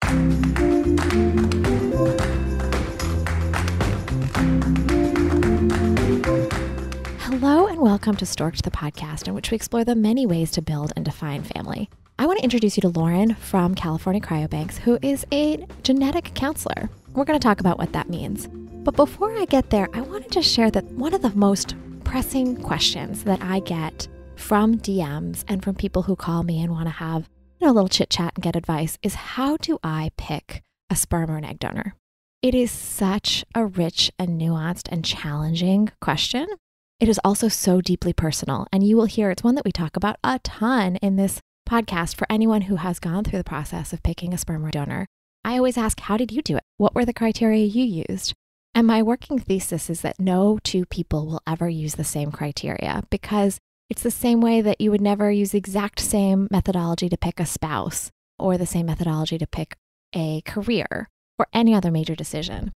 Hello and welcome to Storked, the podcast in which we explore the many ways to build and define family. I want to introduce you to Lauren from California Cryobanks, who is a genetic counselor. We're going to talk about what that means. But before I get there, I want to just share that one of the most pressing questions that I get from DMs and from people who call me and want to have a little chit chat and get advice is, how do I pick a sperm or an egg donor? It is such a rich and nuanced and challenging question. It is also so deeply personal, and you will hear it's one that we talk about a ton in this podcast for anyone who has gone through the process of picking a sperm or donor. I always ask, how did you do it? What were the criteria you used? And my working thesis is that no two people will ever use the same criteria, because it's the same way that you would never use the exact same methodology to pick a spouse or the same methodology to pick a career or any other major decision.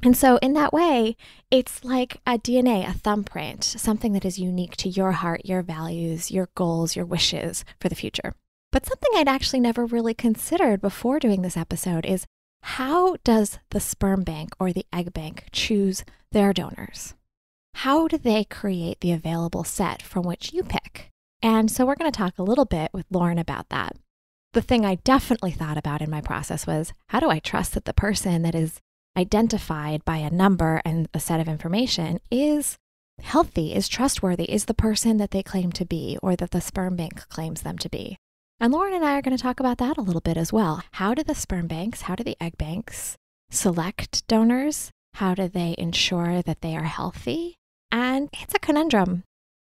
And so in that way, it's like a DNA, a thumbprint, something that is unique to your heart, your values, your goals, your wishes for the future. But something I'd actually never really considered before doing this episode is, how does the sperm bank or the egg bank choose their donors? How do they create the available set from which you pick? And so we're going to talk a little bit with Lauren about that. The thing I definitely thought about in my process was, how do I trust that the person that is identified by a number and a set of information is healthy, is trustworthy, is the person that they claim to be or that the sperm bank claims them to be? And Lauren and I are going to talk about that a little bit as well. How do the sperm banks, how do the egg banks select donors? How do they ensure that they are healthy? And it's a conundrum.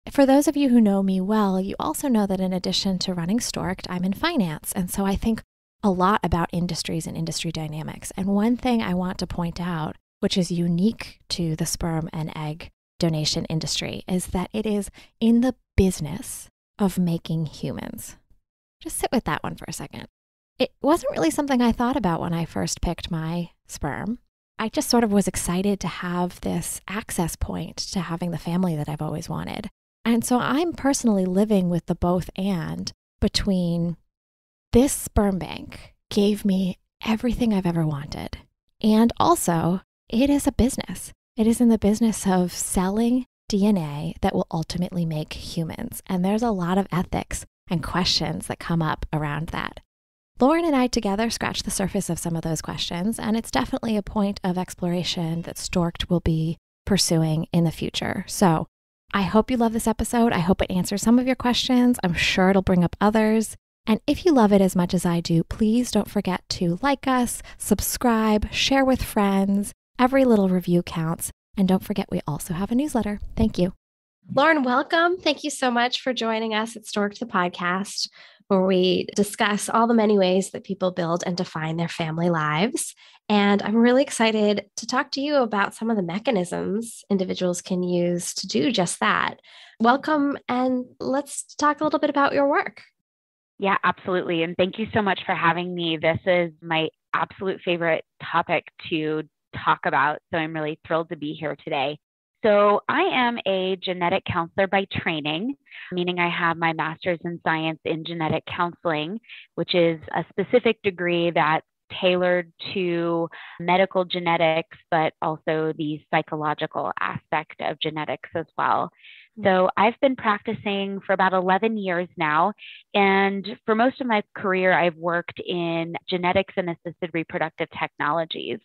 For those of you who know me well, you also know that in addition to running Storked, I'm in finance. And so I think a lot about industries and industry dynamics. And one thing I want to point out, which is unique to the sperm and egg donation industry, is that it is in the business of making humans. Just sit with that one for a second. It wasn't really something I thought about when I first picked my sperm. I just sort of was excited to have this access point to having the family that I've always wanted. And so I'm personally living with the both and between this sperm bank gave me everything I've ever wanted. And also, it is a business. It is in the business of selling DNA that will ultimately make humans. And there's a lot of ethics and questions that come up around that. Lauren and I together scratched the surface of some of those questions, and it's definitely a point of exploration that Storked will be pursuing in the future. So I hope you love this episode. I hope it answers some of your questions. I'm sure it'll bring up others. And if you love it as much as I do, please don't forget to like us, subscribe, share with friends. Every little review counts. And don't forget, we also have a newsletter. Thank you. Lauren, welcome. Thank you so much for joining us at Storked, the podcast, where we discuss all the many ways that people build and define their family lives. And I'm really excited to talk to you about some of the mechanisms individuals can use to do just that. Welcome, and let's talk a little bit about your work. Yeah, absolutely. And thank you so much for having me. This is my absolute favorite topic to talk about. So I'm really thrilled to be here today. So I am a genetic counselor by training, meaning I have my master's in science in genetic counseling, which is a specific degree that's tailored to medical genetics, but also the psychological aspect of genetics as well. So I've been practicing for about 11 years now. And for most of my career, I've worked in genetics and assisted reproductive technologies.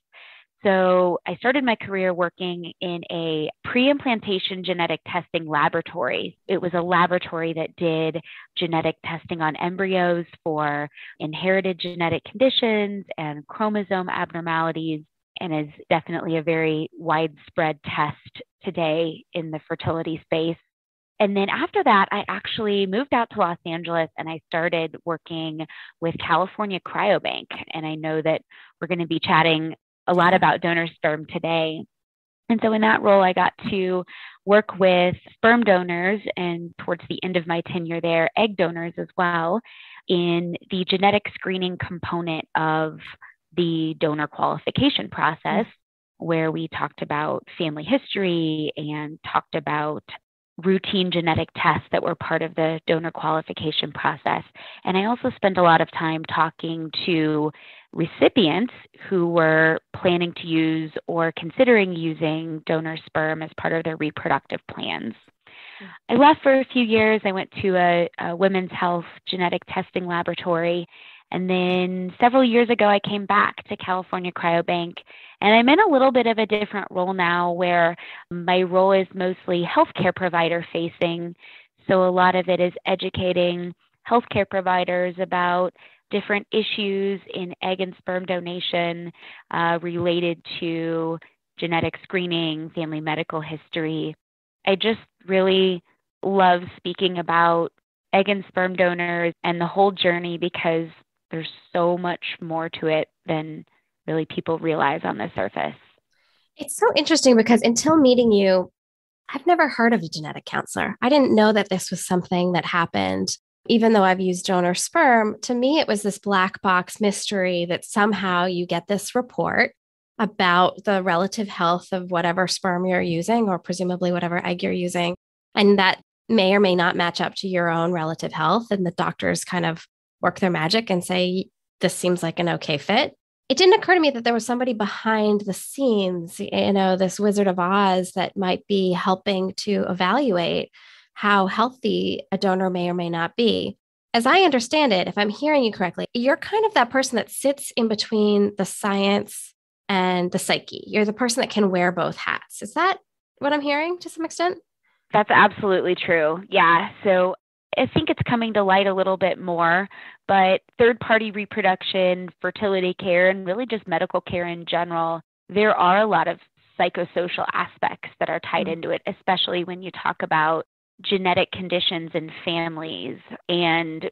So I started my career working in a pre-implantation genetic testing laboratory. It was a laboratory that did genetic testing on embryos for inherited genetic conditions and chromosome abnormalities, and is definitely a very widespread test today in the fertility space. And then after that, I actually moved out to Los Angeles and I started working with California Cryobank. And I know that we're going to be chatting a lot about donor sperm today. And so in that role, I got to work with sperm donors and towards the end of my tenure there, egg donors as well, in the genetic screening component of the donor qualification process, where we talked about family history and talked about routine genetic tests that were part of the donor qualification process. And I also spent a lot of time talking to recipients who were planning to use or considering using donor sperm as part of their reproductive plans. I left for a few years. I went to a women's health genetic testing laboratory. And then several years ago, I came back to California Cryobank. And I'm in a little bit of a different role now where my role is mostly healthcare provider facing. So a lot of it is educating healthcare providers about different issues in egg and sperm donation related to genetic screening, family medical history. I just really love speaking about egg and sperm donors and the whole journey because there's so much more to it than really people realize on the surface. It's so interesting because until meeting you, I've never heard of a genetic counselor. I didn't know that this was something that happened. Even though I've used donor sperm, to me, it was this black box mystery that somehow you get this report about the relative health of whatever sperm you're using, or presumably whatever egg you're using. And that may or may not match up to your own relative health. And the doctors kind of work their magic and say, this seems like an okay fit. It didn't occur to me that there was somebody behind the scenes, this Wizard of Oz that might be helping to evaluate how healthy a donor may or may not be. As I understand it, if I'm hearing you correctly, you're kind of that person that sits in between the science and the psyche. You're the person that can wear both hats. Is that what I'm hearing to some extent? That's absolutely true. Yeah. So I think it's coming to light a little bit more, but third-party reproduction, fertility care, and really just medical care in general, there are a lot of psychosocial aspects that are tied into it, especially when you talk about genetic conditions in families. And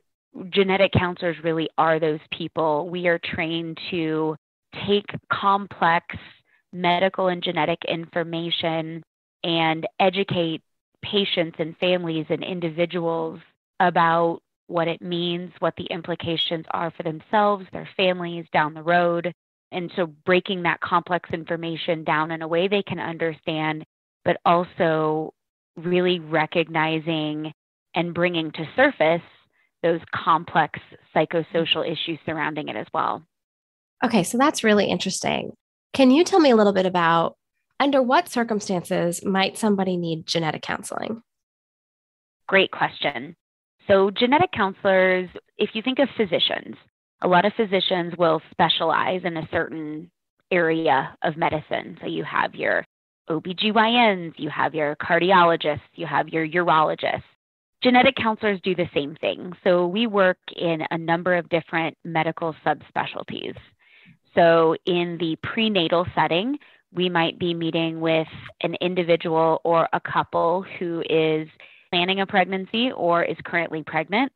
genetic counselors really are those people. We are trained to take complex medical and genetic information and educate patients and families and individuals about what it means, what the implications are for themselves, their families down the road. And so breaking that complex information down in a way they can understand, but also really recognizing and bringing to surface those complex psychosocial issues surrounding it as well. Okay, so that's really interesting. Can you tell me a little bit about under what circumstances might somebody need genetic counseling? Great question. So genetic counselors, if you think of physicians, a lot of physicians will specialize in a certain area of medicine. So you have your OBGYNs, you have your cardiologists, you have your urologists. Genetic counselors do the same thing. So we work in a number of different medical subspecialties. So in the prenatal setting, we might be meeting with an individual or a couple who is planning a pregnancy or is currently pregnant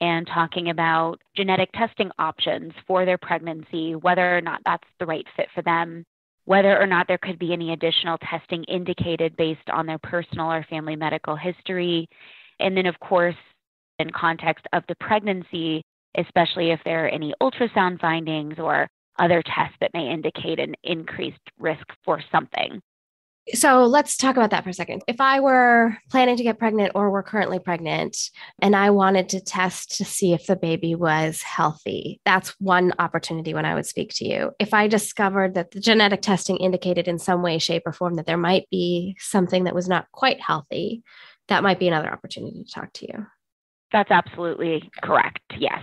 and talking about genetic testing options for their pregnancy, whether or not that's the right fit for them, whether or not there could be any additional testing indicated based on their personal or family medical history. And then, of course, in context of the pregnancy, especially if there are any ultrasound findings or other tests that may indicate an increased risk for something. So let's talk about that for a second. If I were planning to get pregnant or were currently pregnant and I wanted to test to see if the baby was healthy, that's one opportunity when I would speak to you. If I discovered that the genetic testing indicated in some way, shape, or form that there might be something that was not quite healthy, that might be another opportunity to talk to you. That's absolutely correct. Yes.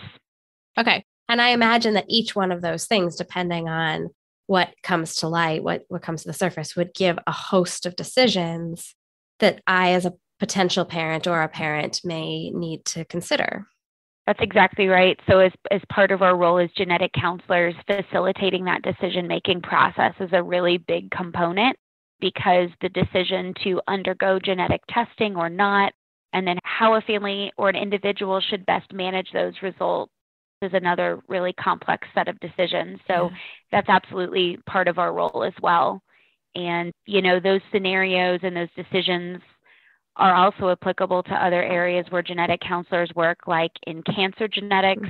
Okay. And I imagine that each one of those things, depending on what comes to light, what comes to the surface, would give a host of decisions that I, as a potential parent or a parent, may need to consider. That's exactly right. So as part of our role as genetic counselors, facilitating that decision-making process is a really big component, because the decision to undergo genetic testing or not, and then how a family or an individual should best manage those results, is another really complex set of decisions. So that's absolutely part of our role as well. And, those scenarios and those decisions are also applicable to other areas where genetic counselors work, like in cancer genetics,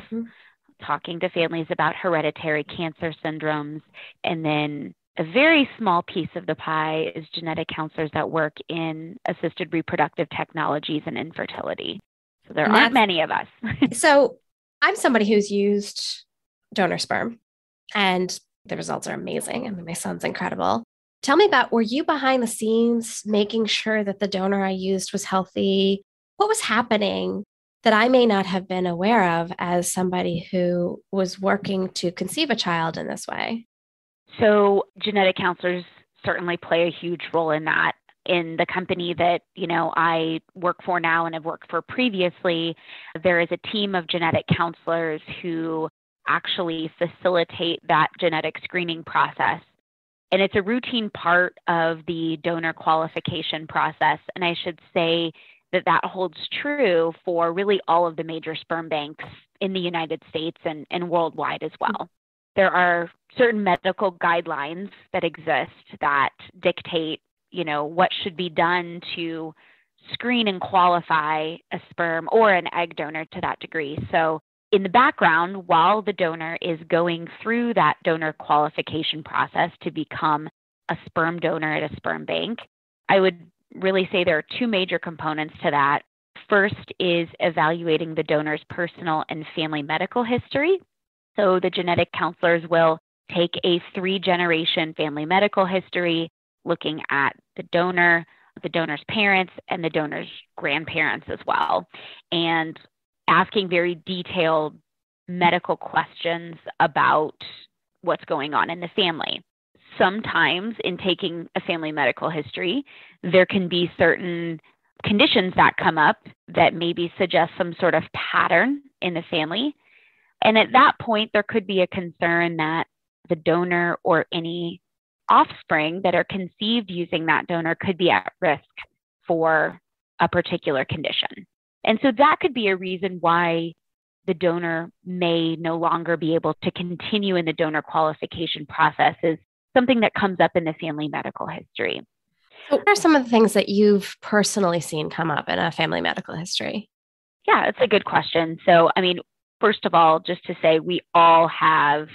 talking to families about hereditary cancer syndromes. And then a very small piece of the pie is genetic counselors that work in assisted reproductive technologies and infertility. So there aren't many of us. So I'm somebody who's used donor sperm. And the results are amazing. I mean, my son's incredible. Tell me about, were you behind the scenes making sure that the donor I used was healthy? What was happening that I may not have been aware of as somebody who was working to conceive a child in this way? So genetic counselors certainly play a huge role in that. In the company that, I work for now and have worked for previously, there is a team of genetic counselors who actually facilitate that genetic screening process. And it's a routine part of the donor qualification process. And I should say that that holds true for really all of the major sperm banks in the United States and worldwide as well. There are certain medical guidelines that exist that dictate, what should be done to screen and qualify a sperm or an egg donor to that degree. So in the background, while the donor is going through that donor qualification process to become a sperm donor at a sperm bank, I would really say there are two major components to that. First is evaluating the donor's personal and family medical history. So the genetic counselors will take a 3-generation family medical history, looking at the donor's parents, and the donor's grandparents as well, and asking very detailed medical questions about what's going on in the family. Sometimes in taking a family medical history, there can be certain conditions that come up that maybe suggest some sort of pattern in the family. And at that point, there could be a concern that the donor or any offspring that are conceived using that donor could be at risk for a particular condition. And so that could be a reason why the donor may no longer be able to continue in the donor qualification process, is something that comes up in the family medical history. What are some of the things that you've personally seen come up in a family medical history? Yeah, it's a good question. So, first of all, just to say, we all have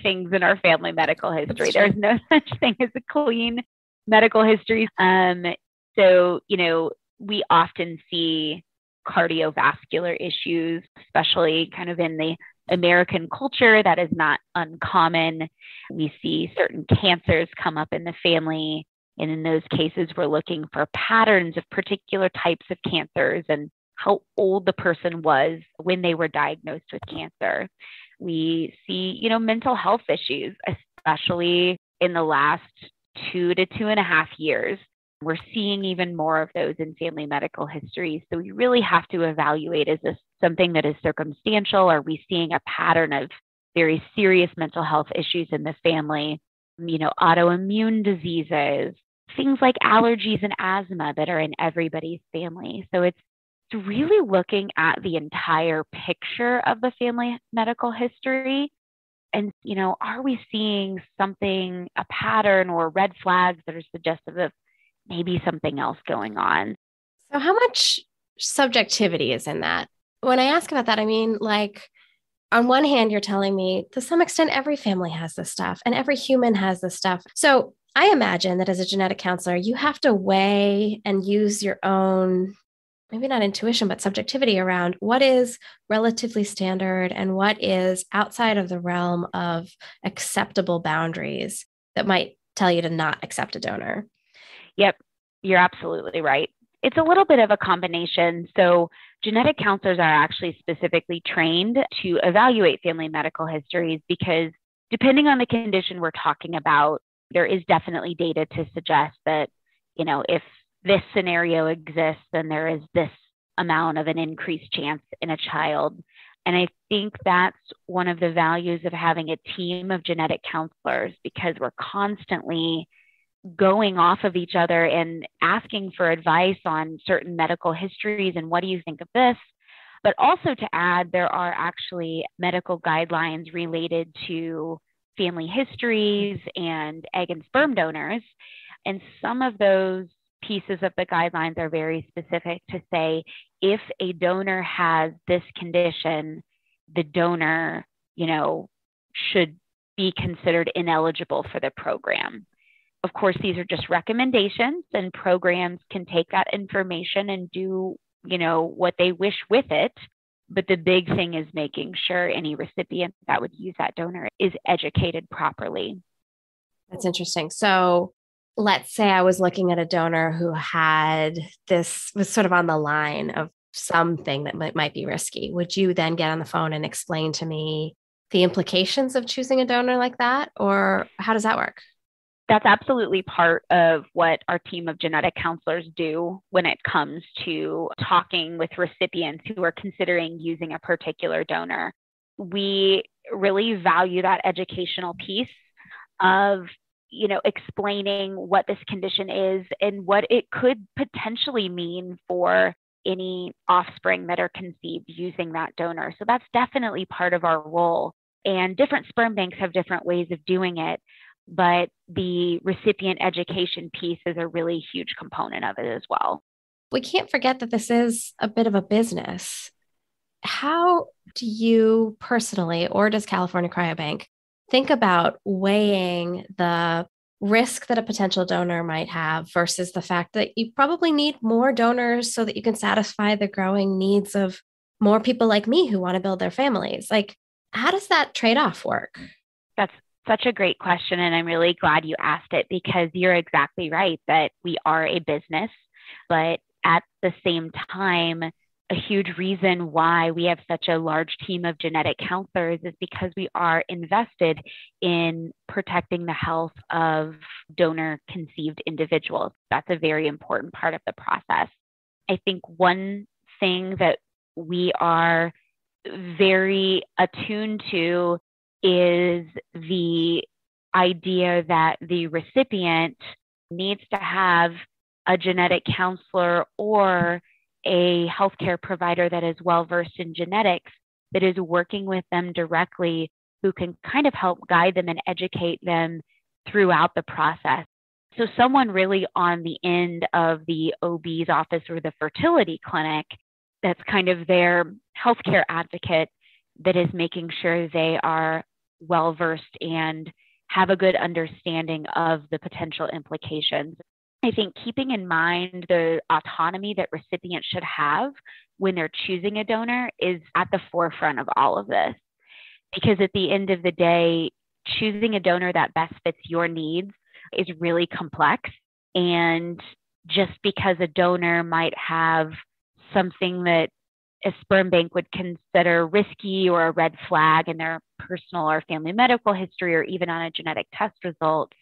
things in our family medical history. There's no such thing as a clean medical history. So, we often see cardiovascular issues, especially kind of in the American culture. That is not uncommon. We see certain cancers come up in the family. And in those cases, we're looking for patterns of particular types of cancers and how old the person was when they were diagnosed with cancer. We see, mental health issues, especially in the last 2 to 2.5 years. We're seeing even more of those in family medical history. So we really have to evaluate, is this something that is circumstantial? Are we seeing a pattern of very serious mental health issues in the family? Autoimmune diseases, things like allergies and asthma that are in everybody's family. So it's really looking at the entire picture of the family medical history. And, are we seeing something, a pattern or red flags that are suggestive of maybe something else going on? So how much subjectivity is in that? When I ask about that, I mean, like, on one hand, you're telling me to some extent, every family has this stuff and every human has this stuff. So I imagine that as a genetic counselor, you have to weigh and use your own, maybe not intuition, but subjectivity around what is relatively standard and what is outside of the realm of acceptable boundaries that might tell you to not accept a donor. Yep, you're absolutely right. It's a little bit of a combination. So genetic counselors are actually specifically trained to evaluate family medical histories because depending on the condition we're talking about, there is definitely data to suggest that, if this scenario exists, then there is this amount of an increased chance in a child. And I think that's one of the values of having a team of genetic counselors, because we're constantly going off of each other and asking for advice on certain medical histories and what do you think of this? But also to add, there are actually medical guidelines related to family histories and egg and sperm donors. And some of those pieces of the guidelines are very specific to say, if a donor has this condition, the donor, should be considered ineligible for the program. Of course, these are just recommendations, and programs can take that information and do, what they wish with it. But the big thing is making sure any recipient that would use that donor is educated properly. That's interesting. So let's say I was looking at a donor who had this, was sort of on the line of something that might be risky. Would you then get on the phone and explain to me the implications of choosing a donor like that? Or how does that work? That's absolutely part of what our team of genetic counselors do when it comes to talking with recipients who are considering using a particular donor. We really value that educational piece of explaining what this condition is and what it could potentially mean for any offspring that are conceived using that donor. So that's definitely part of our role. And different sperm banks have different ways of doing it, but the recipient education piece is a really huge component of it as well. We can't forget that this is a bit of a business. How do you personally, or does California Cryobank, think about weighing the risk that a potential donor might have versus the fact that you probably need more donors so that you can satisfy the growing needs of more people like me who want to build their families? Like, how does that trade-off work? That's such a great question. And I'm really glad you asked it, because you're exactly right that we are a business, but at the same time, a huge reason why we have such a large team of genetic counselors is because we are invested in protecting the health of donor conceived individuals. That's a very important part of the process. I think one thing that we are very attuned to is the idea that the recipient needs to have a genetic counselor or a healthcare provider that is well-versed in genetics, that is working with them directly, who can kind of help guide them and educate them throughout the process. So someone really on the end of the OB's office or the fertility clinic, that's kind of their healthcare advocate, that is making sure they are well-versed and have a good understanding of the potential implications. I think keeping in mind the autonomy that recipients should have when they're choosing a donor is at the forefront of all of this. Because at the end of the day, choosing a donor that best fits your needs is really complex. And just because a donor might have something that a sperm bank would consider risky or a red flag in their personal or family medical history, or even on a genetic test result,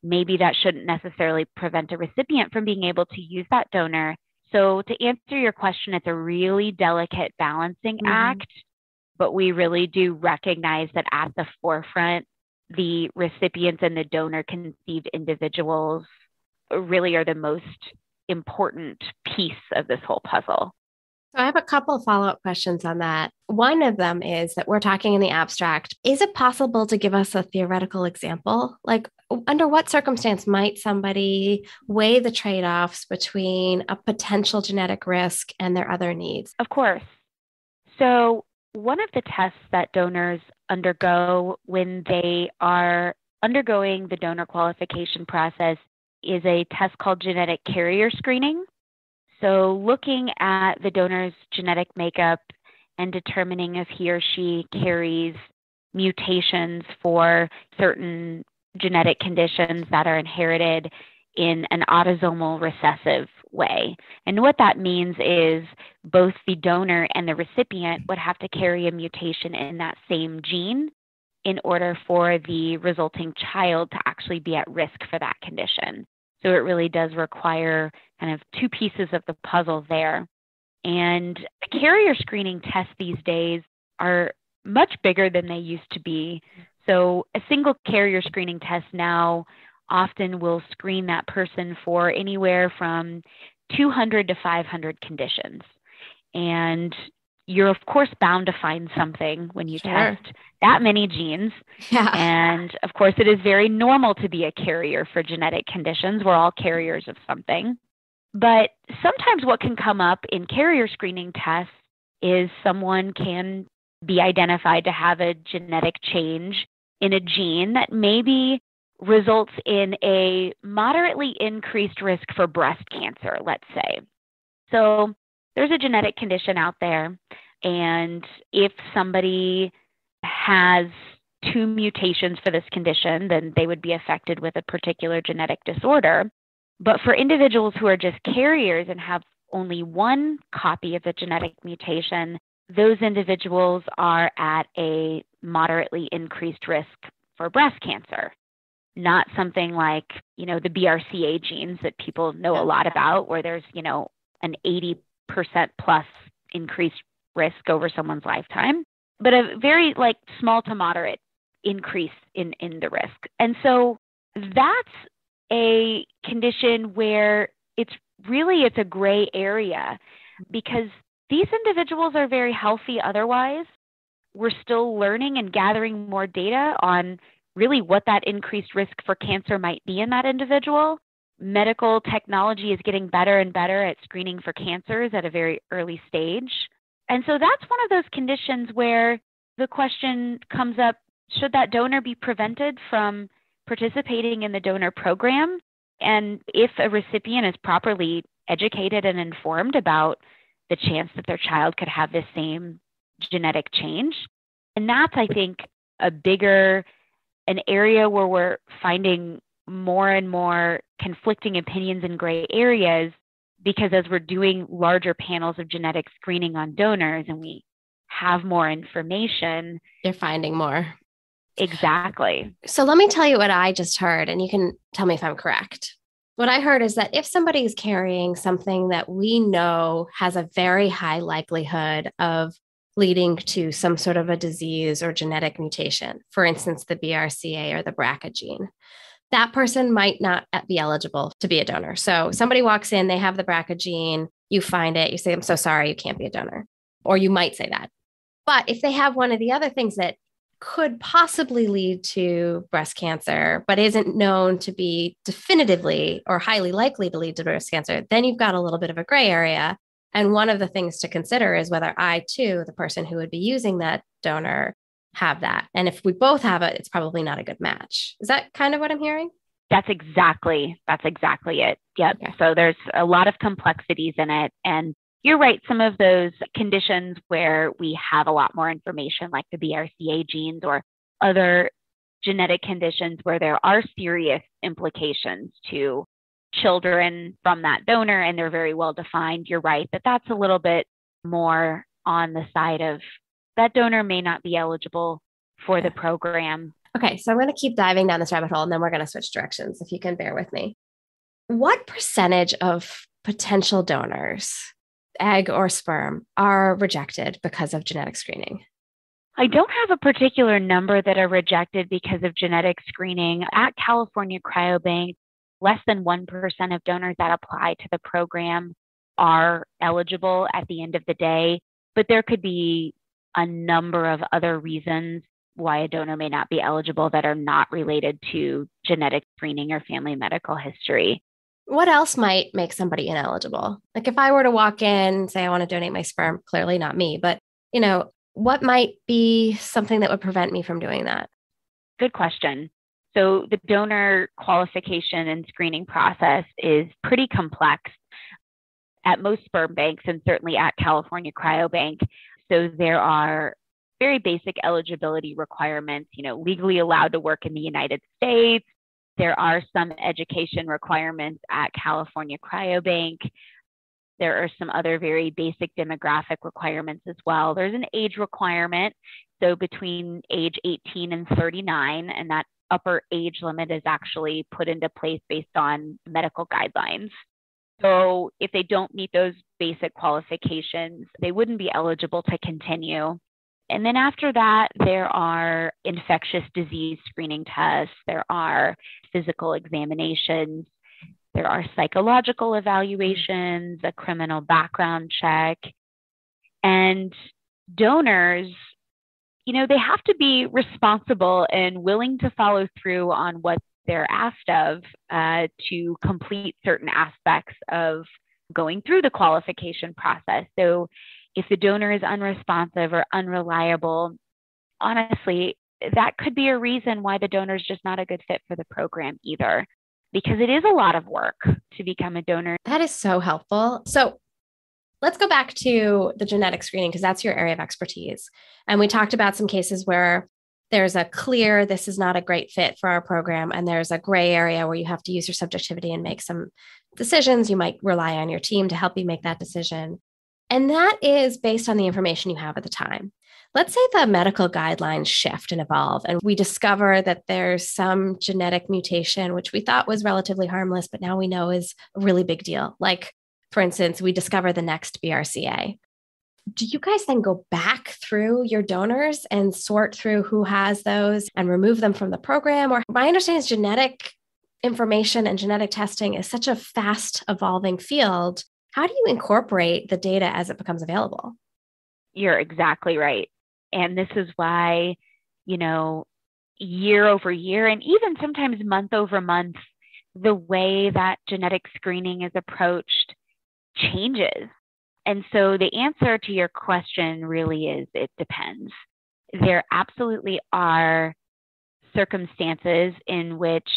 maybe that shouldn't necessarily prevent a recipient from being able to use that donor. So to answer your question, it's a really delicate balancing act, but we really do recognize that at the forefront, the recipients and the donor conceived individuals really are the most important piece of this whole puzzle. So I have a couple of follow-up questions on that. One of them is that we're talking in the abstract. Is it possible to give us a theoretical example? Like, under what circumstance might somebody weigh the trade-offs between a potential genetic risk and their other needs? Of course. So one of the tests that donors undergo when they are undergoing the donor qualification process is a test called genetic carrier screening. So looking at the donor's genetic makeup and determining if he or she carries mutations for certain genetic conditions that are inherited in an autosomal recessive way. And what that means is both the donor and the recipient would have to carry a mutation in that same gene in order for the resulting child to actually be at risk for that condition. So it really does require kind of two pieces of the puzzle there. And the carrier screening tests these days are much bigger than they used to be. So a single carrier screening test now often will screen that person for anywhere from 200 to 500 conditions. And you're, of course, bound to find something when you test that many genes. Yeah. And, of course, it is very normal to be a carrier for genetic conditions. We're all carriers of something. But sometimes what can come up in carrier screening tests is someone can be identified to have a genetic change in a gene that maybe results in a moderately increased risk for breast cancer, let's say. So there's a genetic condition out there And if somebody has two mutations for this condition, then they would be affected with a particular genetic disorder. But for individuals who are just carriers and have only one copy of the genetic mutation, those individuals are at a moderately increased risk for breast cancer. Not something like, the BRCA genes that people know a lot about, where there's, an 80% plus increased risk over someone's lifetime, but a very small to moderate increase in the risk. And so that's a condition where it's a gray area, because these individuals are very healthy otherwise. We're still learning and gathering more data on really what that increased risk for cancer might be in that individual. Medical technology is getting better and better at screening for cancers at a very early stage. And so that's one of those conditions where the question comes up, should that donor be prevented from participating in the donor program? And if a recipient is properly educated and informed about the chance that their child could have this same genetic change. And that's, I think, an area where we're finding more and more conflicting opinions in gray areas, because as we're doing larger panels of genetic screening on donors and we have more information, you're finding more. Exactly. So let me tell you what I just heard, and you can tell me if I'm correct. What I heard is that if somebody is carrying something that we know has a very high likelihood of leading to some sort of a disease or genetic mutation, for instance, the BRCA or the BRCA gene, that person might not be eligible to be a donor. So somebody walks in, they have the BRCA gene, you find it, you say, I'm so sorry, you can't be a donor. Or you might say that. But if they have one of the other things that could possibly lead to breast cancer, but isn't known to be definitively or highly likely to lead to breast cancer, then you've got a little bit of a gray area. And one of the things to consider is whether I, too, the person who would be using that donor, have that. And if we both have it, it's probably not a good match. Is that kind of what I'm hearing? That's exactly it. Yep. Okay. So there's a lot of complexities in it. And you're right. Some of those conditions where we have a lot more information, like the BRCA genes or other genetic conditions where there are serious implications to children from that donor, and they're very well defined. You're right that that's a little bit more on the side of that donor may not be eligible for the program. Okay, so I'm going to keep diving down this rabbit hole, and then we're going to switch directions, if you can bear with me. What percentage of potential donors, egg or sperm, are rejected because of genetic screening? I don't have a particular number that are rejected because of genetic screening. At California Cryobank, less than 1% of donors that apply to the program are eligible at the end of the day, but there could be a number of other reasons why a donor may not be eligible that are not related to genetic screening or family medical history. What else might make somebody ineligible? Like if I were to walk in and say, I want to donate my sperm, clearly not me, but what might be something that would prevent me from doing that? Good question. So the donor qualification and screening process is pretty complex at most sperm banks and certainly at California Cryobank. So there are very basic eligibility requirements, legally allowed to work in the United States. There are some education requirements at California Cryobank. There are some other very basic demographic requirements as well. There's an age requirement, so between age 18 and 39, and that upper age limit is actually put into place based on medical guidelines. So if they don't meet those basic qualifications, they wouldn't be eligible to continue. And then after that, there are infectious disease screening tests, there are physical examinations, there are psychological evaluations, a criminal background check, and donors, they have to be responsible and willing to follow through on what they're asked of to complete certain aspects of going through the qualification process. So if the donor is unresponsive or unreliable, honestly, that could be a reason why the donor is just not a good fit for the program either, because it is a lot of work to become a donor. That is so helpful. So Let's go back to the genetic screening because that's your area of expertise. And we talked about some cases where there's a clear, this is not a great fit for our program. And there's a gray area where you have to use your subjectivity and make some decisions. You might rely on your team to help you make that decision. And that is based on the information you have at the time. Let's say the medical guidelines shift and evolve, and we discover that there's some genetic mutation, which we thought was relatively harmless, but now we know is a really big deal. Like, for instance, we discover the next BRCA. Do you guys then go back through your donors and sort through who has those and remove them from the program? Or my understanding is genetic information and genetic testing is such a fast evolving field. How do you incorporate the data as it becomes available? You're exactly right. And this is why, year over year, and even sometimes month over month, the way that genetic screening is approached changes. And so the answer to your question really is it depends. There absolutely are circumstances in which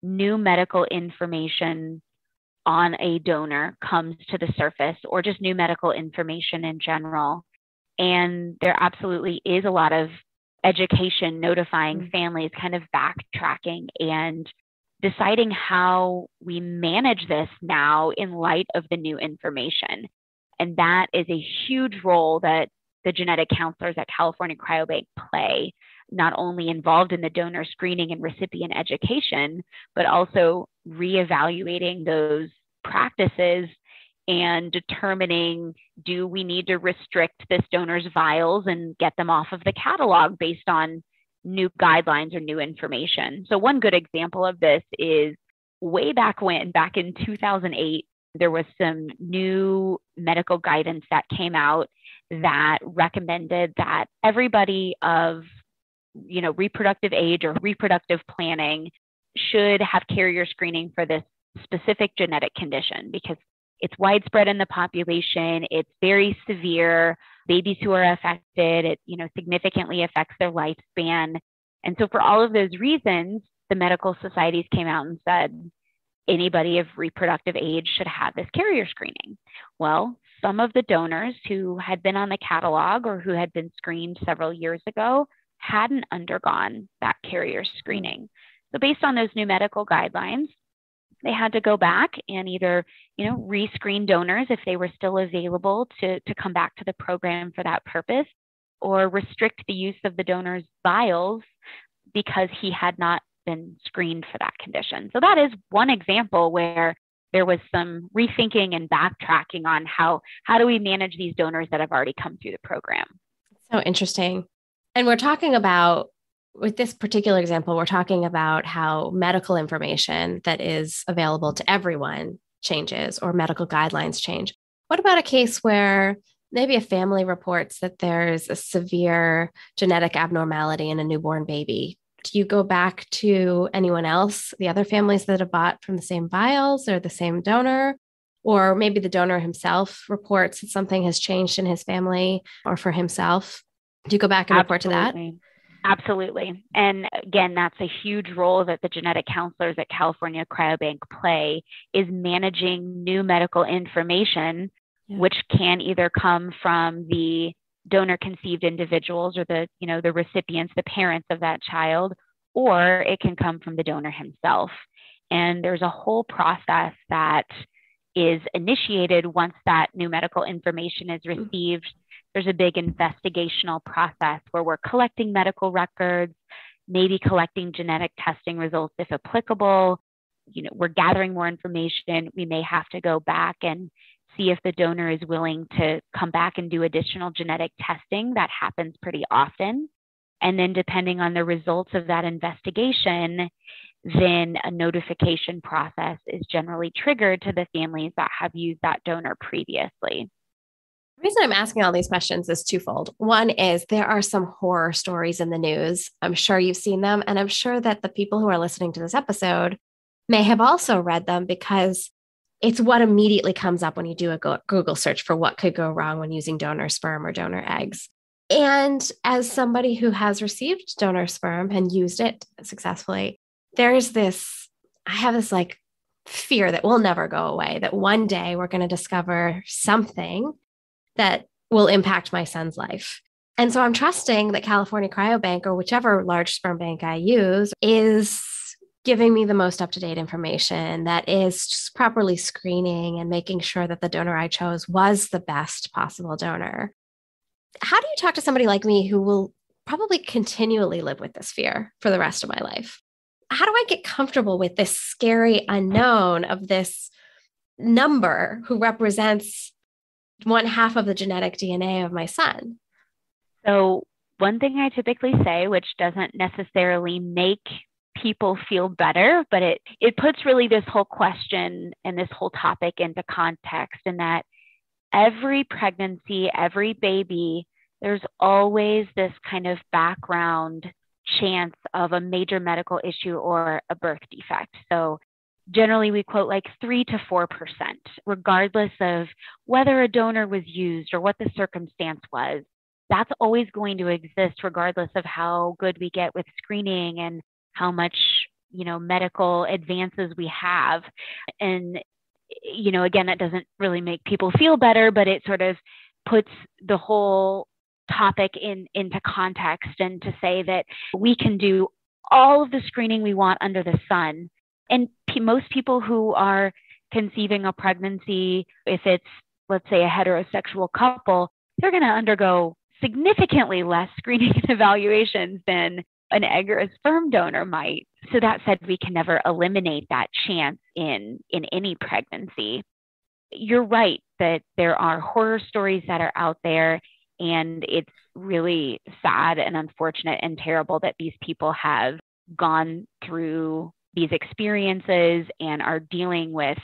new medical information on a donor comes to the surface, or just new medical information in general. And there absolutely is a lot of education notifying families, kind of backtracking and deciding how we manage this now in light of the new information. And that is a huge role that the genetic counselors at California Cryobank play, not only involved in the donor screening and recipient education, but also reevaluating those practices and determining, do we need to restrict this donor's vials and get them off of the catalog based on new guidelines or new information? So one good example of this is way back in 2008, there was some new medical guidance that came out that recommended that everybody of, reproductive age or reproductive planning should have carrier screening for this specific genetic condition because it's widespread in the population. It's very severe. Babies who are affected, it, significantly affects their lifespan. And so for all of those reasons, the medical societies came out and said, anybody of reproductive age should have this carrier screening. Well, some of the donors who had been on the catalog or who had been screened several years ago hadn't undergone that carrier screening. So based on those new medical guidelines, they had to go back and either, rescreen donors if they were still available to come back to the program for that purpose, or restrict the use of the donor's vials because he had not been screened for that condition. So that is one example where there was some rethinking and backtracking on how do we manage these donors that have already come through the program. So interesting. And we're talking about, with this particular example, we're talking about how medical information that is available to everyone changes or medical guidelines change. What about a case where maybe a family reports that there's a severe genetic abnormality in a newborn baby? Do you go back to anyone else, the other families that have bought from the same vials or the same donor? Or maybe the donor himself reports that something has changed in his family or for himself. Do you go back and report to that? Absolutely. And again, that's a huge role that the genetic counselors at California Cryobank play, is managing new medical information, which can either come from the donor conceived individuals or the recipients, the parents of that child, or it can come from the donor himself. And there's a whole process that is initiated once that new medical information is received. There's a big investigational process where we're collecting medical records, maybe collecting genetic testing results if applicable. We're gathering more information. We may have to go back and see if the donor is willing to come back and do additional genetic testing. That happens pretty often. And then depending on the results of that investigation, then a notification process is generally triggered to the families that have used that donor previously. The reason I'm asking all these questions is twofold. One is there are some horror stories in the news. I'm sure you've seen them. And I'm sure that the people who are listening to this episode may have also read them, because it's what immediately comes up when you do a Google search for what could go wrong when using donor sperm or donor eggs. And as somebody who has received donor sperm and used it successfully, I have this fear that will never go away, that one day we're going to discover something that will impact my son's life. And so I'm trusting that California Cryobank or whichever large sperm bank I use is giving me the most up-to-date information, that is just properly screening and making sure that the donor I chose was the best possible donor. How do you talk to somebody like me who will probably continually live with this fear for the rest of my life? How do I get comfortable with this scary unknown of this number who represents one half of the genetic DNA of my son? So one thing I typically say, which doesn't necessarily make people feel better, but it puts really this whole question and this whole topic into context, in that every pregnancy, every baby, there's always this kind of background chance of a major medical issue or a birth defect. So generally we quote like 3 to 4%, regardless of whether a donor was used or what the circumstance was. That's always going to exist regardless of how good we get with screening and how much, medical advances we have. And, again, that doesn't really make people feel better, but it sort of puts the whole topic into context, and to say that we can do all of the screening we want under the sun. And most people who are conceiving a pregnancy, if it's, let's say, a heterosexual couple, they're going to undergo significantly less screening and evaluations than an egg or a sperm donor might. So that said, we can never eliminate that chance in any pregnancy. You're right that there are horror stories that are out there, and it's really sad and unfortunate and terrible that these people have gone through these experiences and are dealing with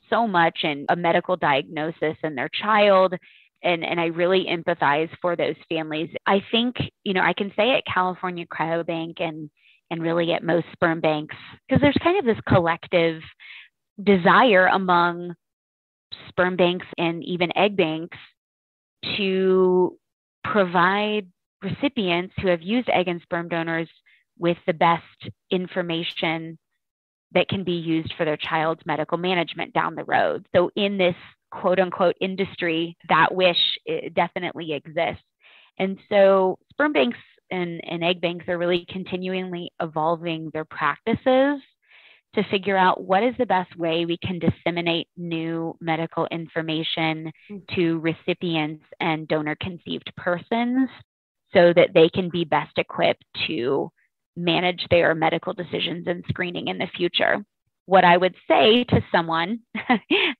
so much in a medical diagnosis in their child. And I really empathize for those families. I think, I can say at California Cryobank and really at most sperm banks, because there's kind of this collective desire among sperm banks and even egg banks to provide recipients who have used egg and sperm donors with the best information that can be used for their child's medical management down the road. So in this quote unquote industry, that wish definitely exists. And so sperm banks and egg banks are really continually evolving their practices to figure out what is the best way we can disseminate new medical information to recipients and donor conceived persons so that they can be best equipped to manage their medical decisions and screening in the future. What I would say to someone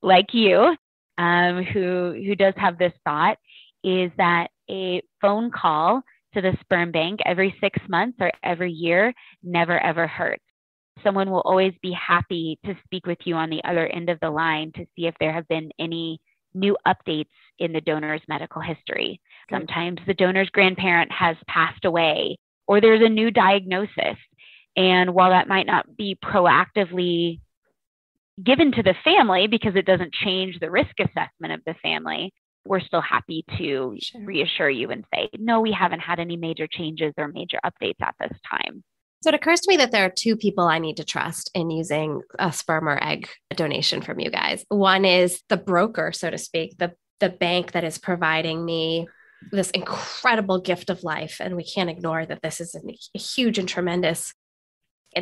like you, who does have this thought, is that a phone call to the sperm bank every 6 months or every year never ever hurts. Someone will always be happy to speak with you on the other end of the line to see if there have been any new updates in the donor's medical history. Sometimes the donor's grandparent has passed away, or there's a new diagnosis. And while that might not be proactively given to the family because it doesn't change the risk assessment of the family, we're still happy to reassure you and say, no, we haven't had any major changes or major updates at this time. So it occurs to me that there are two people I need to trust in using a sperm or egg donation from you guys. One is the broker, so to speak, the bank that is providing me this incredible gift of life. And we can't ignore that this is a huge and tremendous,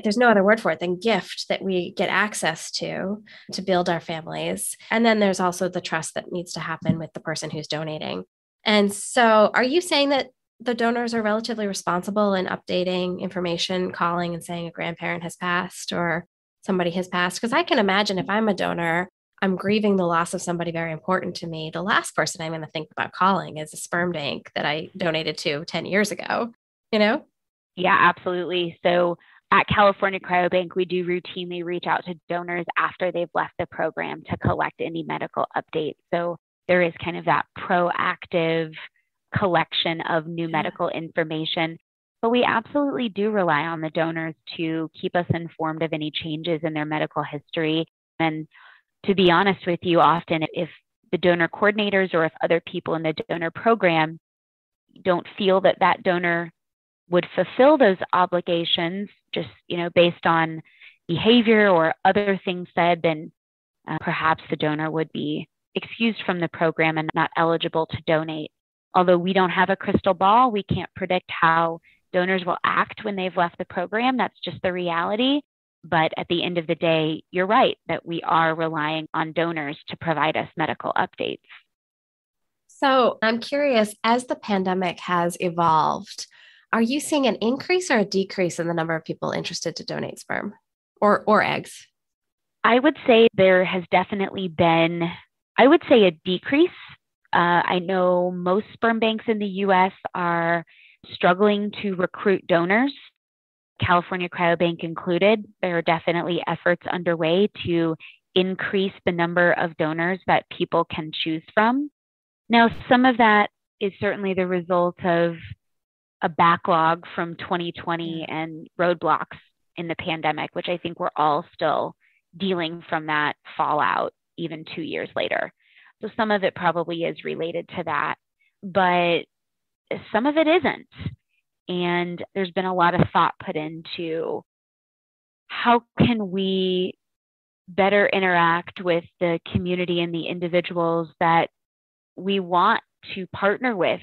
there's no other word for it than gift that we get access to build our families. And then there's also the trust that needs to happen with the person who's donating. And so are you saying that the donors are relatively responsible in updating information, calling and saying a grandparent has passed or somebody has passed? Because I can imagine if I'm a donor, I'm grieving the loss of somebody very important to me. The last person I'm going to think about calling is a sperm bank that I donated to 10 years ago, Yeah, absolutely. So at California Cryobank, we do routinely reach out to donors after they've left the program to collect any medical updates. So there is kind of that proactive collection of new medical information. But we absolutely do rely on the donors to keep us informed of any changes in their medical history. And to be honest with you, often if the donor coordinators or if other people in the donor program don't feel that that donor would fulfill those obligations, just based on behavior or other things said, then perhaps the donor would be excused from the program and not eligible to donate. Although we don't have a crystal ball, we can't predict how donors will act when they've left the program. That's just the reality. But at the end of the day, you're right that we are relying on donors to provide us medical updates. So I'm curious, as the pandemic has evolved, are you seeing an increase or a decrease in the number of people interested to donate sperm or eggs? I would say there has definitely been, a decrease. I know most sperm banks in the US are struggling to recruit donors, California Cryobank included. There are definitely efforts underway to increase the number of donors that people can choose from. Now, some of that is certainly the result of a backlog from 2020 and roadblocks in the pandemic, which I think we're all still dealing from that fallout even 2 years later. So some of it probably is related to that, but some of it isn't. And there's been a lot of thought put into how can we better interact with the community and the individuals that we want to partner with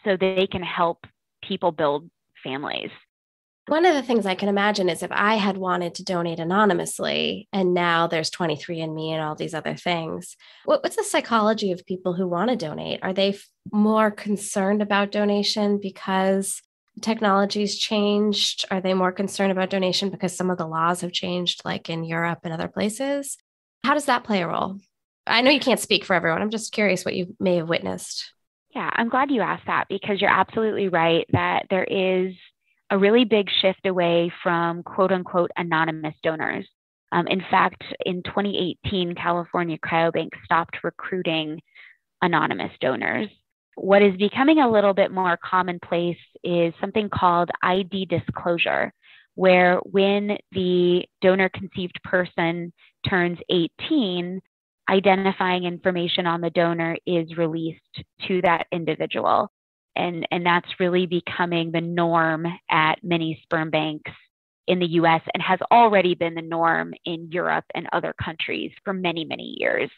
so they can help people build families. One of the things I can imagine is if I had wanted to donate anonymously and now there's 23andMe and all these other things, what's the psychology of people who want to donate? Are they more concerned about donation because technology's changed? Are they more concerned about donation because some of the laws have changed, like in Europe and other places? How does that play a role? I know you can't speak for everyone. I'm just curious what you may have witnessed. Yeah, I'm glad you asked that because you're absolutely right that there is a really big shift away from quote unquote anonymous donors. In fact, in 2018, California Cryobank stopped recruiting anonymous donors. What is becoming a little bit more commonplace is something called ID disclosure, where when the donor conceived person turns 18, identifying information on the donor is released to that individual. And that's really becoming the norm at many sperm banks in the US and has already been the norm in Europe and other countries for many, many years.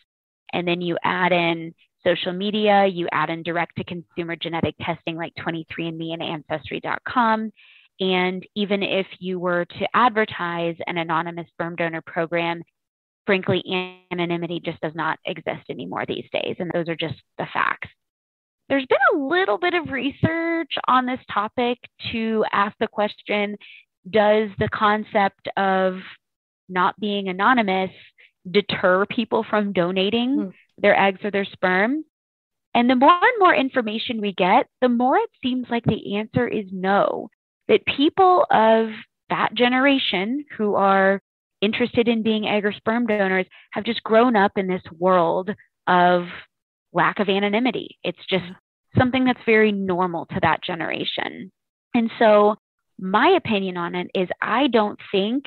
And then you add in social media, you add in direct-to-consumer genetic testing like 23andMe and Ancestry.com. And even if you were to advertise an anonymous sperm donor program, frankly, anonymity just does not exist anymore these days. And those are just the facts. There's been a little bit of research on this topic to ask the question, does the concept of not being anonymous deter people from donating their eggs or their sperm? And the more and more information we get, the more it seems like the answer is no, that people of that generation who are interested in being egg or sperm donors have just grown up in this world of lack of anonymity. It's just something that's very normal to that generation. And so my opinion on it is I don't think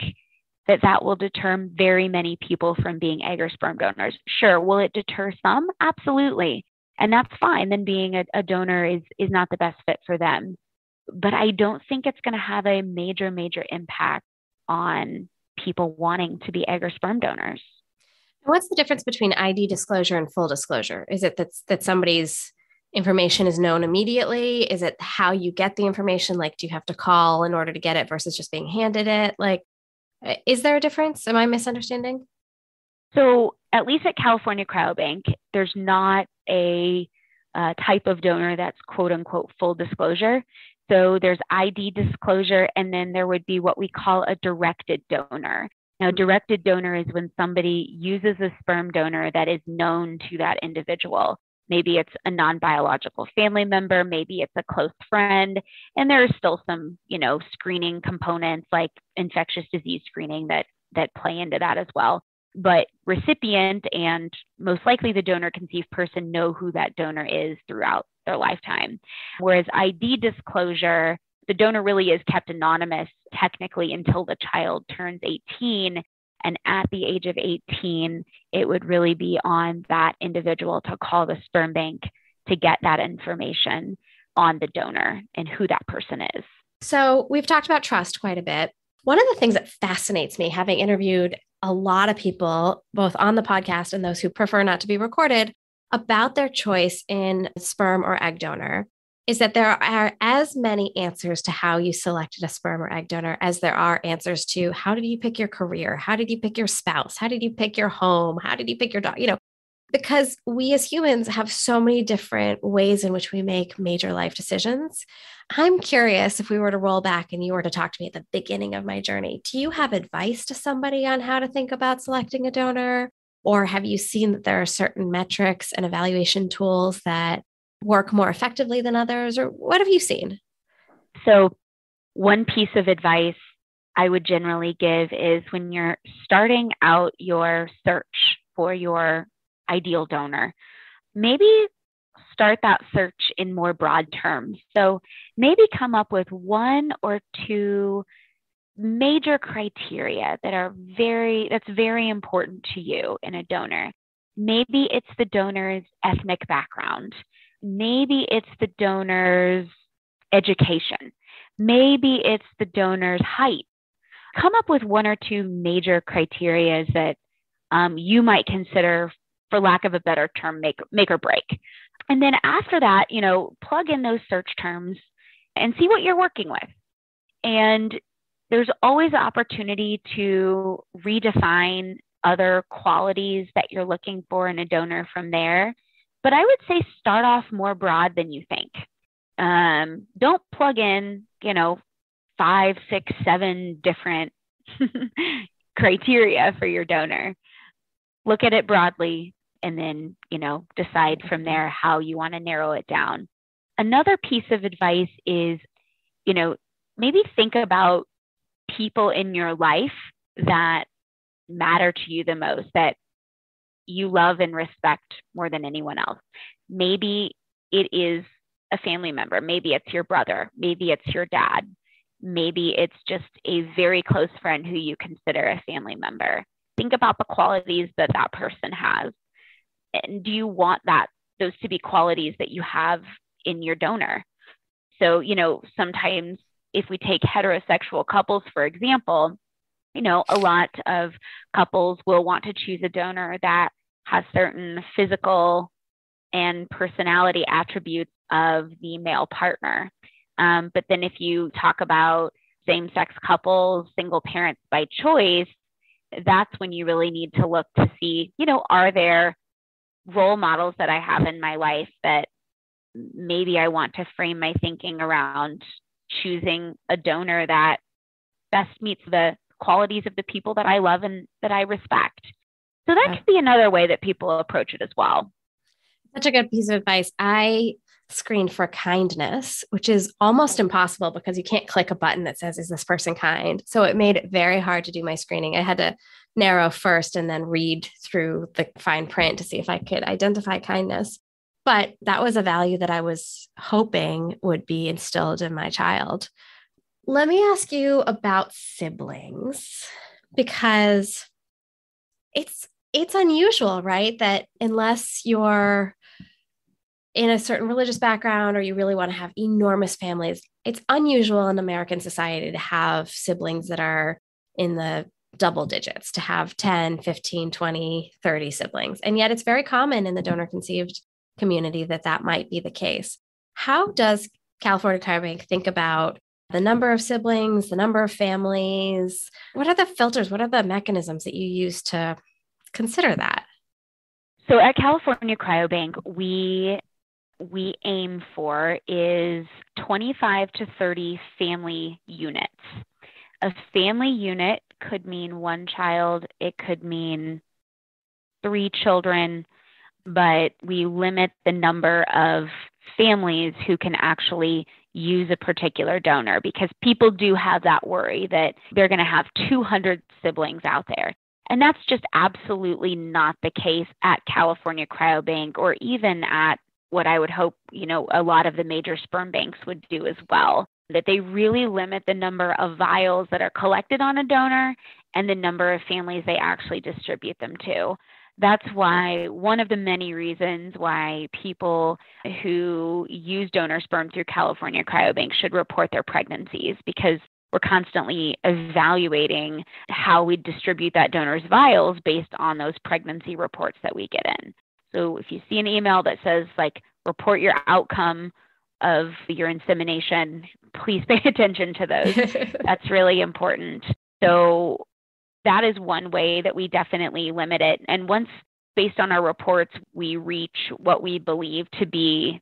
that will deter very many people from being egg or sperm donors. Sure, will it deter some? Absolutely. And that's fine. Then being a donor is not the best fit for them. But I don't think it's going to have a major, major impact on people wanting to be egg or sperm donors. What's the difference between ID disclosure and full disclosure? Is it that somebody's information is known immediately? Is it how you get the information? Like, do you have to call in order to get it versus just being handed it? Like, is there a difference? Am I misunderstanding? So at least at California Cryobank, there's not a type of donor that's quote unquote full disclosure. So there's ID disclosure, and then there would be what we call a directed donor. Now, directed donor is when somebody uses a sperm donor that is known to that individual. Maybe it's a non-biological family member, maybe it's a close friend, and there are still some, screening components like infectious disease screening that play into that as well. But recipient and most likely the donor conceived person know who that donor is throughout their lifetime. Whereas ID disclosure, the donor really is kept anonymous technically until the child turns 18. And at the age of 18, it would really be on that individual to call the sperm bank to get that information on the donor and who that person is. So we've talked about trust quite a bit. One of the things that fascinates me, having interviewed a lot of people, both on the podcast and those who prefer not to be recorded, about their choice in sperm or egg donor, is that there are as many answers to how you selected a sperm or egg donor as there are answers to how did you pick your career? How did you pick your spouse? How did you pick your home? How did you pick your dog? Because we as humans have so many different ways in which we make major life decisions. I'm curious, if we were to roll back and you were to talk to me at the beginning of my journey, do you have advice to somebody on how to think about selecting a donor? Or have you seen that there are certain metrics and evaluation tools that work more effectively than others? Or what have you seen? So, one piece of advice I would generally give is when you're starting out your search for your ideal donor, maybe start that search in more broad terms. So maybe come up with one or two major criteria that's very important to you in a donor. Maybe it's the donor's ethnic background. Maybe it's the donor's education. Maybe it's the donor's height. Come up with one or two major criteria that you might consider, for lack of a better term, make or break. And then after that, plug in those search terms and see what you're working with. And there's always an opportunity to redefine other qualities that you're looking for in a donor from there. But I would say start off more broad than you think. Don't plug in, 5, 6, 7 different criteria for your donor. Look at it broadly and then, decide from there how you want to narrow it down. Another piece of advice is, maybe think about people in your life that matter to you the most, that you love and respect more than anyone else. Maybe it is a family member. Maybe it's your brother. Maybe it's your dad. Maybe it's just a very close friend who you consider a family member. Think about the qualities that person has. And do you want those to be qualities that you have in your donor? So, sometimes if we take heterosexual couples, for example, a lot of couples will want to choose a donor that has certain physical and personality attributes of the male partner. But then if you talk about same-sex couples, single parents by choice, that's when you really need to look to see, are there role models that I have in my life that maybe I want to frame my thinking around choosing a donor that best meets the qualities of the people that I love and that I respect. So that could be another way that people approach it as well. Such a good piece of advice. I screened for kindness, which is almost impossible because you can't click a button that says, is this person kind? So it made it very hard to do my screening. I had to narrow first and then read through the fine print to see if I could identify kindness. But that was a value that I was hoping would be instilled in my child. Let me ask you about siblings, because it's unusual, right? That unless you're in a certain religious background or you really want to have enormous families, it's unusual in American society to have siblings that are in the double digits, to have 10, 15, 20, 30 siblings. And yet it's very common in the donor conceived community that might be the case. How does California Cryobank think about the number of siblings, the number of families? What are the filters? What are the mechanisms that you use to consider that? So at California Cryobank, we aim for is 25 to 30 family units. A family unit could mean one child, it could mean 3 children, but we limit the number of families who can actually use a particular donor, because people do have that worry that they're going to have 200 siblings out there. And that's just absolutely not the case at California Cryobank, or even at what I would hope, a lot of the major sperm banks would do as well, that they really limit the number of vials that are collected on a donor and the number of families they actually distribute them to. That's why one of the many reasons why people who use donor sperm through California Cryobank should report their pregnancies, because we're constantly evaluating how we distribute that donor's vials based on those pregnancy reports that we get in. So if you see an email that says like, report your outcome of your insemination, please pay attention to those. That's really important. So that is one way that we definitely limit it. And once, based on our reports, we reach what we believe to be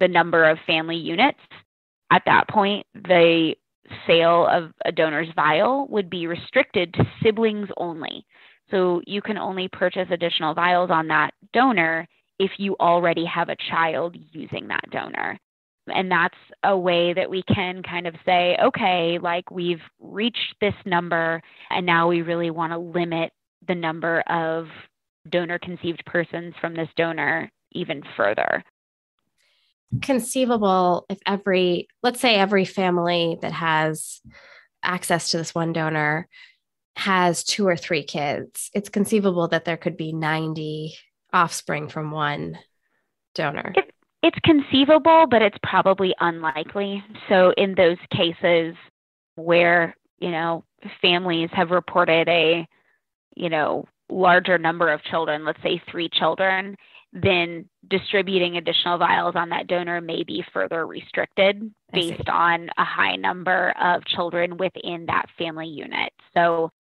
the number of family units, at that point, the sale of a donor's vial would be restricted to siblings only. So you can only purchase additional vials on that donor if you already have a child using that donor. And that's a way that we can kind of say, okay, like we've reached this number, and now we really want to limit the number of donor conceived persons from this donor even further. Conceivable if let's say every family that has access to this one donor has 2 or 3 kids, it's conceivable that there could be 90 offspring from one donor. It's conceivable, but it's probably unlikely. So in those cases where, families have reported a, larger number of children, let's say 3 children, then distributing additional vials on that donor may be further restricted based on a high number of children within that family unit. So,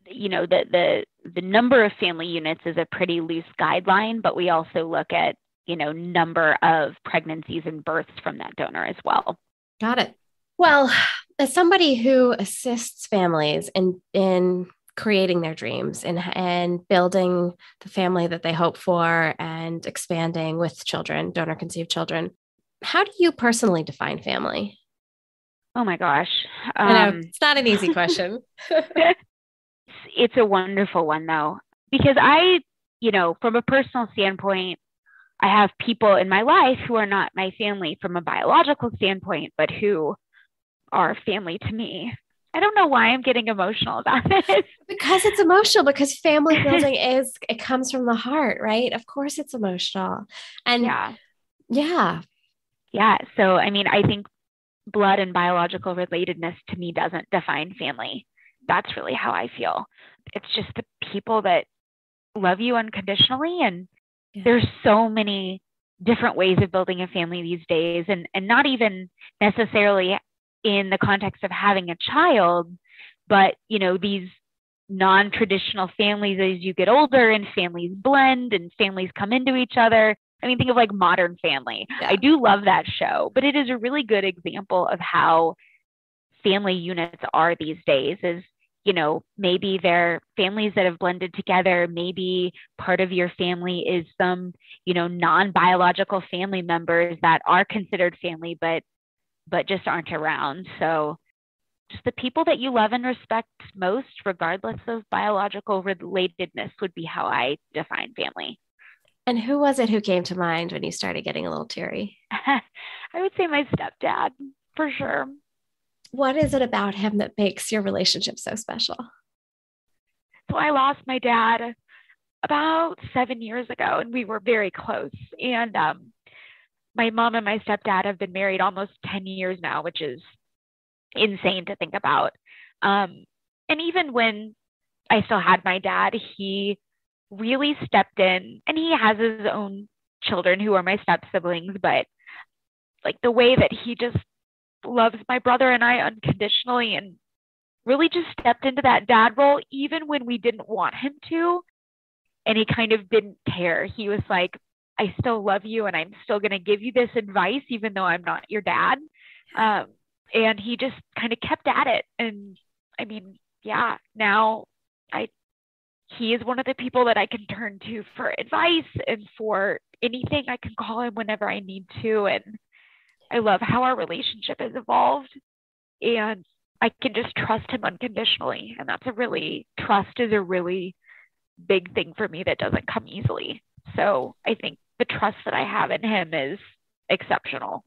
the number of family units is a pretty loose guideline, but we also look at, number of pregnancies and births from that donor as well. Got it. Well, as somebody who assists families in creating their dreams and building the family that they hope for and expanding with children, donor conceived children, how do you personally define family? Oh my gosh. I know, it's not an easy question. It's a wonderful one though, because from a personal standpoint, I have people in my life who are not my family from a biological standpoint, but who are family to me. I don't know why I'm getting emotional about this. Because it's emotional, because family building it comes from the heart, right? Of course it's emotional. And yeah. So, I think blood and biological relatedness to me doesn't define family. That's really how I feel. It's just the people that love you unconditionally. And there's so many different ways of building a family these days, and not even necessarily in the context of having a child, but, these non-traditional families as you get older, and families blend and families come into each other. Think of like Modern Family. Yeah. I do love that show, but it is a really good example of how family units are these days. Is, maybe they're families that have blended together. Maybe part of your family is some, non-biological family members that are considered family, but just aren't around. So just the people that you love and respect most, regardless of biological relatedness, would be how I define family. And who was it who came to mind when you started getting a little teary? I would say my stepdad, for sure. What is it about him that makes your relationship so special? So I lost my dad about 7 years ago, and we were very close. And my mom and my stepdad have been married almost 10 years now, which is insane to think about. And even when I still had my dad, he really stepped in, and he has his own children who are my step siblings, but like the way that he just loves my brother and I unconditionally, and really just stepped into that dad role even when we didn't want him to. And he kind of didn't care. He was like, I still love you, and I'm still going to give you this advice, even though I'm not your dad. And he just kind of kept at it. And now he is one of the people that I can turn to for advice and for anything. I can call him whenever I need to. And I love how our relationship has evolved, and I can just trust him unconditionally. And trust is a really big thing for me that doesn't come easily. So I think the trust that I have in him is exceptional.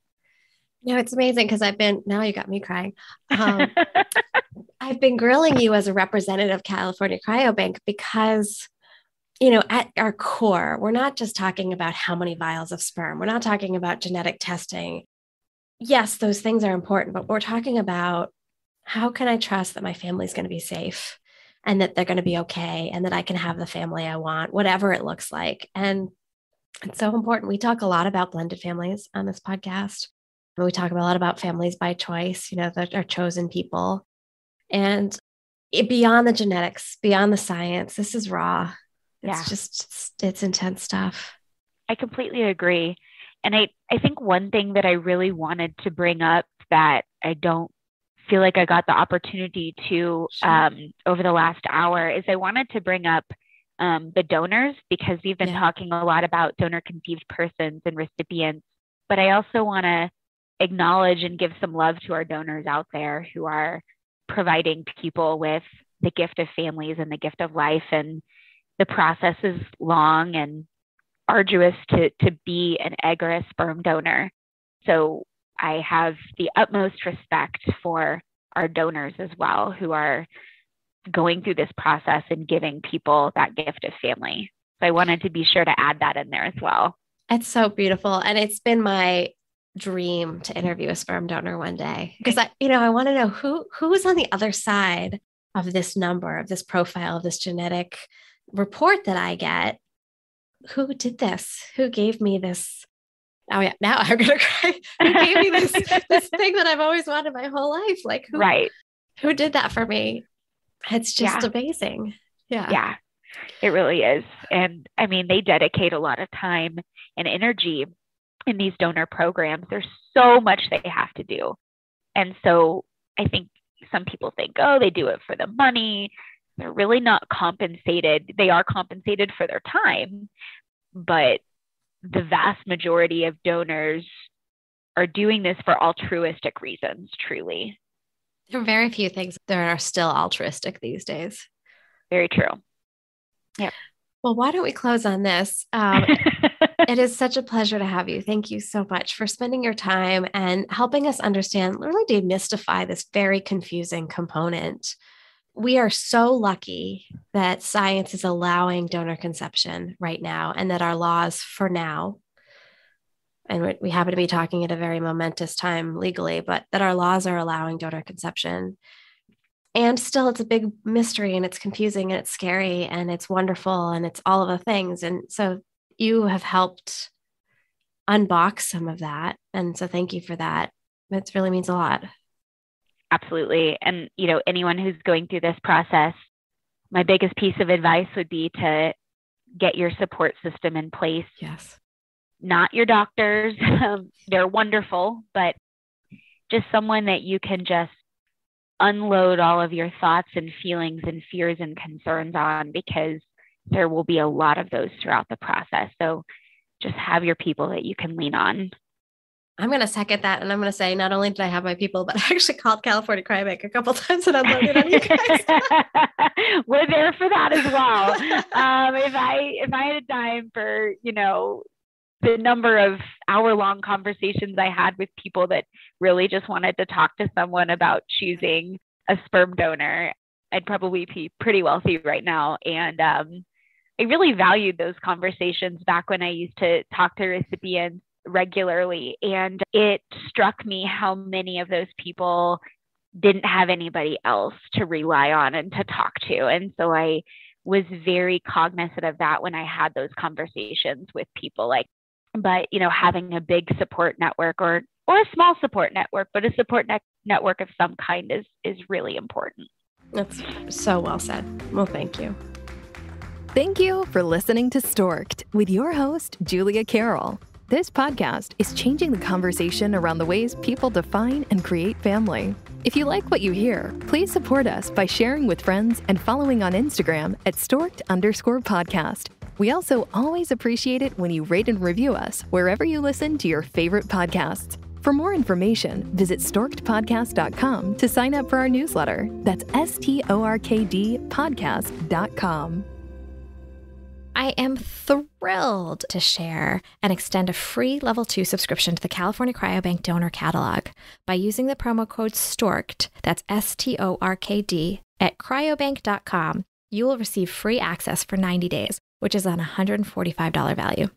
It's amazing because now you got me crying. I've been grilling you as a representative of California Cryobank because, at our core, we're not just talking about how many vials of sperm. We're not talking about genetic testing. Yes, those things are important, but we're talking about how can I trust that my family's going to be safe and that they're going to be okay and that I can have the family I want, whatever it looks like. And it's so important. We talk a lot about blended families on this podcast. And we talk a lot about families by choice, that are chosen people. And beyond the genetics, beyond the science, this is raw. It's intense stuff. I completely agree. And I think one thing that I really wanted to bring up that I don't feel like I got the opportunity to over the last hour is I wanted to bring up the donors, because we've been talking a lot about donor conceived persons and recipients, but I also want to acknowledge and give some love to our donors out there who are providing people with the gift of families and the gift of life. And the process is long and arduous to be an egg or a sperm donor. So I have the utmost respect for our donors as well, who are going through this process and giving people that gift of family. So I wanted to be sure to add that in there as well. It's so beautiful. And it's been my dream to interview a sperm donor one day, because I want to know who is on the other side of this number, of this profile, of this genetic report that I get. Who did this? Who gave me this? Oh yeah, now I'm gonna cry. Who gave me this thing that I've always wanted my whole life? Like who did that for me? It's just amazing. Yeah, it really is. And I mean, they dedicate a lot of time and energy in these donor programs. There's so much they have to do. And so I think some people think, oh, they do it for the money. They're really not compensated. They are compensated for their time, but the vast majority of donors are doing this for altruistic reasons, truly. There are very few things that are still altruistic these days. Very true. Yep. Well, why don't we close on this? It is such a pleasure to have you. Thank you so much for spending your time and helping us understand, really demystify this very confusing component. We are so lucky that science is allowing donor conception right now, and that our laws for now, and we happen to be talking at a very momentous time legally, but that our laws are allowing donor conception. And still, it's a big mystery, and it's confusing, and it's scary, and it's wonderful, and it's all of the things. And so you have helped unbox some of that. And so thank you for that. It really means a lot. Absolutely. And, anyone who's going through this process, my biggest piece of advice would be to get your support system in place. Yes. Not your doctors. They're wonderful, but just someone that you can just unload all of your thoughts and feelings and fears and concerns on, because there will be a lot of those throughout the process. So just have your people that you can lean on. I'm going to second that. And I'm going to say, not only did I have my people, but I actually called California Cryobank a couple of times and unloaded on you guys. We're there for that as well. If I had time for, the number of hour-long conversations I had with people that really just wanted to talk to someone about choosing a sperm donor, I'd probably be pretty wealthy right now. And I really valued those conversations back when I used to talk to recipients regularly. And it struck me how many of those people didn't have anybody else to rely on and to talk to. And so I was very cognizant of that when I had those conversations with people. But having a big support network or a small support network, but a support network of some kind is really important. That's so well said. Well, thank you. Thank you for listening to Storked with your host, Julia Carroll. This podcast is changing the conversation around the ways people define and create family. If you like what you hear, please support us by sharing with friends and following on Instagram at storked_podcast. We also always appreciate it when you rate and review us wherever you listen to your favorite podcasts. For more information, visit storkedpodcast.com to sign up for our newsletter. That's STORKD podcast.com. I am thrilled to share and extend a free Level 2 subscription to the California Cryobank Donor Catalog by using the promo code STORKED, that's STORKD, at cryobank.com. You will receive free access for 90 days, which is an $145 value.